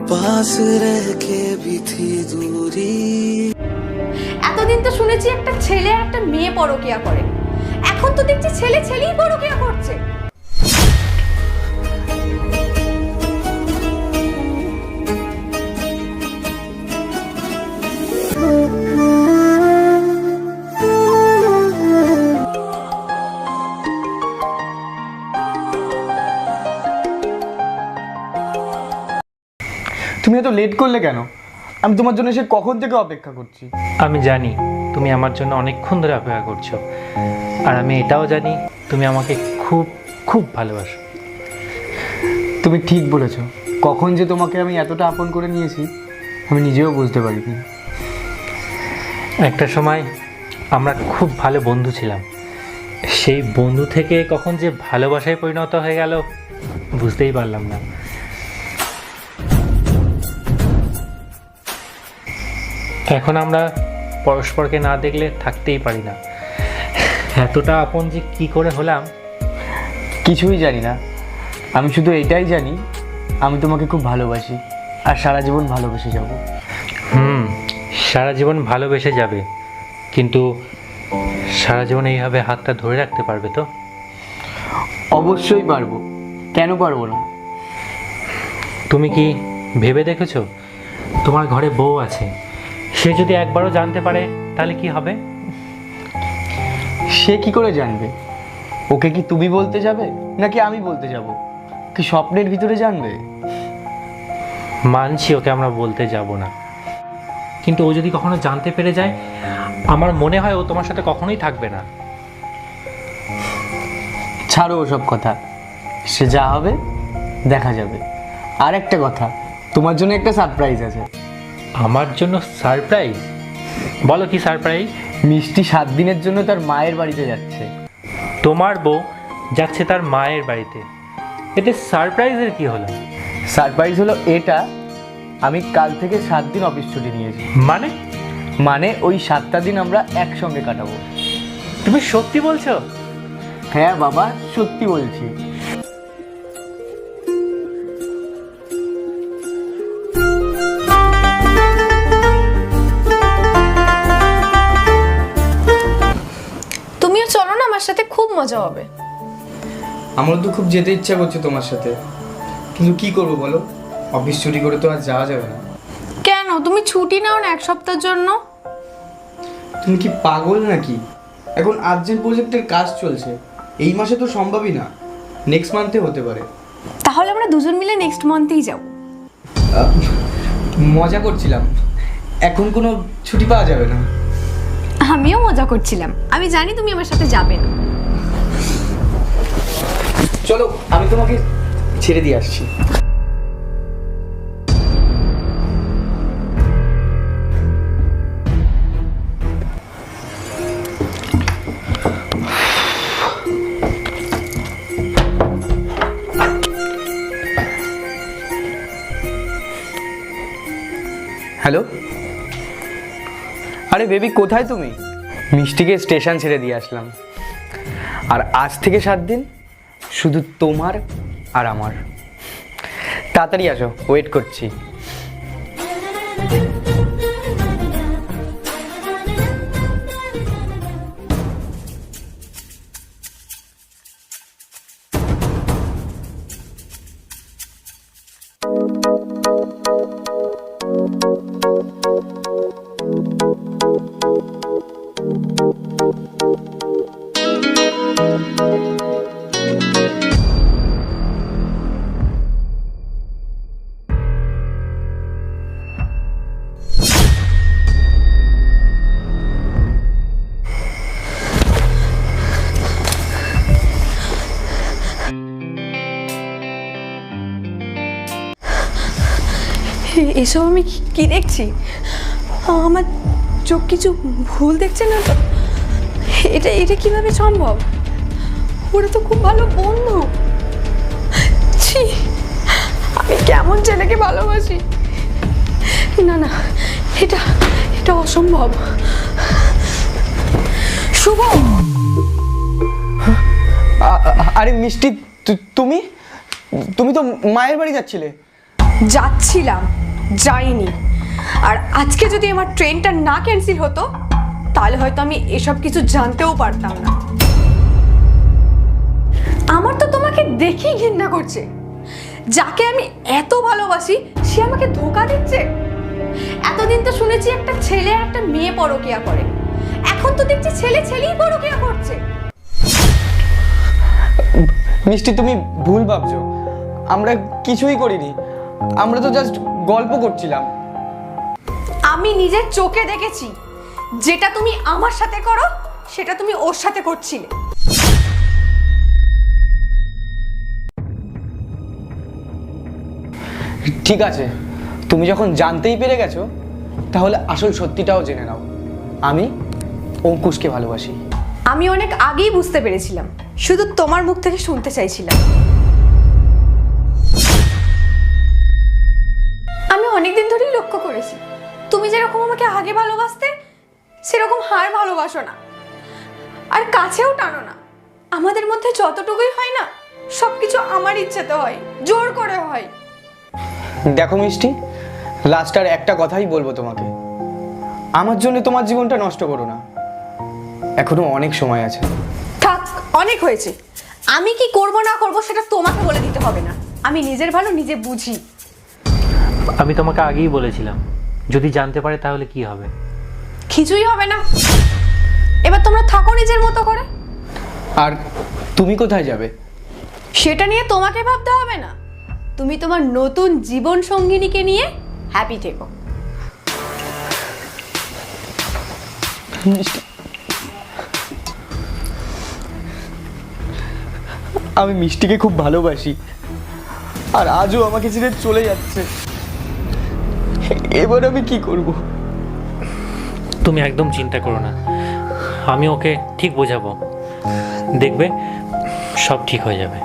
पास रह के भी थी दूरी। এতদিন তো শুনেছি একটা ছেলে আর একটা মেয়ে পরকিয়া করে, এখন তো দেখছি ছেলে ছেলেই পরকিয়া করছে। তুমি এত লেট করলে কেন? আমি তোমার জন্য সে কখন থেকে অপেক্ষা করছি। আমি জানি তুমি আমার জন্য অনেকক্ষণ ধরে অপেক্ষা করছো, আর আমি এটাও জানি তুমি আমাকে খুব খুব ভালোবাসো। তুমি ঠিক বলেছো, কখন যে তোমাকে আমি এতটা আপন করে নিয়েছি আমি নিজেও বুঝতে পারিনি। একটা সময় আমরা খুব ভালো বন্ধু ছিলাম, সেই বন্ধু থেকে কখন যে ভালোবাসায় পরিণত হয়ে গেল বুঝতেই পারলাম না। এখন আমরা পরস্পরকে না দেখলে থাকতেই পারি না। এতটা আপন যে কী করে হলাম কিছুই জানি না, আমি শুধু এটাই জানি আমি তোমাকে খুব ভালোবাসি আর সারা জীবন ভালোবেসে যাব। সারা জীবন ভালোবেসে যাবে, কিন্তু সারা জীবন এইভাবে হাতটা ধরে রাখতে পারবে তো? অবশ্যই পারবো, কেন পারবো না? তুমি কি ভেবে দেখেছো তোমার ঘরে বউ আছে, সে যদি একবারও জানতে পারে তাহলে কি হবে? সে কি করে জানবে? ওকে কি তুমি বলতে যাবে নাকি আমি বলতে যাব? কি স্বপ্নের ভিতরে জানবে? মানছি ওকে আমরা বলতে যাব না, কিন্তু ও যদি কখনো জানতে পেরে যায় আমার মনে হয় ও তোমার সাথে কখনোই থাকবে না। ছাড়ো ওসব কথা, সে যা হবে দেখা যাবে। আর একটা কথা, তোমার জন্য একটা সারপ্রাইজ আছে। আমার জন্য সারপ্রাইজ? বলো কি সারপ্রাইজ? মিষ্টি 7 দিনের জন্য তার মায়ের বাড়িতে যাচ্ছে। তোমার বউ যাচ্ছে তার মায়ের বাড়িতে, এতে সারপ্রাইজের কি হলো? সারপ্রাইজ হলো এটা, আমি কাল থেকে 7 দিন অফিস ছুটি নিয়েছি। মানে ওই 7টা দিন আমরা একসঙ্গে কাটাবো। তুমি সত্যি বলছো? হ্যাঁ বাবা, সত্যি বলছি। তুমিও চলো না আমার সাথে, খুব মজা হবে। আমার তো খুব যেতে ইচ্ছা করছে তোমার সাথে, কিন্তু কি করব বলো, অফিস ছুটি করে তো আর যাওয়া যাবে না। কেন? তুমি ছুটি নাও না 1 সপ্তাহের জন্য। তুমি কি পাগল নাকি? এখন আর্জেন্ট প্রজেক্টের কাজ চলছে, এই মাসে তো সম্ভবই না, নেক্সট মান্থে হতে পারে। তাহলে আমরা দুজন মিলে নেক্সট মান্থেই যাব। মজা করছিলাম, এখন কোনো ছুটি পাওয়া যাবে না। আমিও মজা করছিলাম, আমি জানি তুমি আমার সাথে যাবে না। চলো আমি তোমাকে ছেড়ে দিয়ে আসছি। হ্যালো, আরে বেবি কোথায় তুমি? মিষ্টিকে স্টেশন ছেড়ে দিয়ে আসলাম, আর আজ থেকে 7 দিন শুধু তোমার আর আমার। তাড়াতাড়ি আসো, ওয়েট করছি। এসব আমি কি দেখছি? আমার চোখ কিছু ভুল দেখছে না তো? এটা কিভাবে সম্ভব? ওরা তো খুব ভালো বন্ধু। ছি, আমি কেমন ছেলেকে ভালোবাসি। না না, এটা অসম্ভব। শুভ, আরে মিষ্টি, তুমি তুমি তো মায়ের বাড়ি যাচ্ছিলে। যাচ্ছিলাম, যাইনি। আর আজকে যদি আমার ট্রেনটা না ক্যান্সেল হতো তাহলে হয়তো আমি এসব কিছু জানতেও পারতাম না। আমার তো তোমাকে দেখেই ঘৃণা করছে। যাকে আমি এত ভালোবাসি সে আমাকে ধোঁকা দিচ্ছে। এতদিন তো শুনেছি একটা ছেলে আর একটা মেয়ে পরকীয়া করে, এখন তো দেখছি ছেলে ছেলেই পরকীয়া করছে। মিষ্টি, তুমি ভুল ভাবছো। আমরা কিছুই করিনি, আমরা তো জাস্ট গল্প করছিলাম। আমি নিজের চোখে দেখেছি যেটা তুমি আমার সাথে করো সেটা তুমি ওর সাথে করছিলে। ঠিক আছে, তুমি যখন জানতেই পেরে গেছো তাহলে আসল সত্যিটাও জেনে নাও। আমি অঙ্কুশকে ভালোবাসি। আমি অনেক আগেই বুঝতে পেরেছিলাম, শুধু তোমার মুখ থেকে শুনতে চাইছিলাম। আমি অনেকদিন ধরেই লক্ষ্য করেছি তুমি যেরকম আমাকে আগে ভালোবাসতে সেরকম হার ভালোবাসো না, আর কাছেও টানো না। আমাদের মধ্যে যতটুকুই হয় না সবকিছু আমার ইচ্ছেতে হয়, জোর করে হয়। দেখো মিষ্টি, লাস্ট আর একটা কথাই বলবো তোমাকে, আমার জন্য তোমার জীবনটা নষ্ট করো না, এখনো অনেক সময় আছে। থাক, অনেক হয়েছে। আমি কি করব না করব সেটা তোমাকে বলে দিতে হবে না, আমি নিজের ভালো নিজে বুঝি। আমি তোমাকে আগেই বলেছিলাম, যদি জানতে পারে তাহলে কি হবে। কিছুই হবে না, এবার তোমরা থাকো নিজের মতো করে। আর তুমি কোথায় যাবে? সেটা নিয়ে তোমাকে ভাবতে হবে না, তুমি তোমার নতুন জীবন সঙ্গিনীকে নিয়ে হ্যাপি থেকো। মিষ্টি, আমি মিষ্টিকে খুব ভালোবাসি, আর আজও আমাকে ছেড়ে চলে যাচ্ছে। এবার আমি কি করব? তুমি একদম চিন্তা করো না, আমি ওকে ঠিক বোঝাবো, দেখবে সব ঠিক হয়ে যাবে।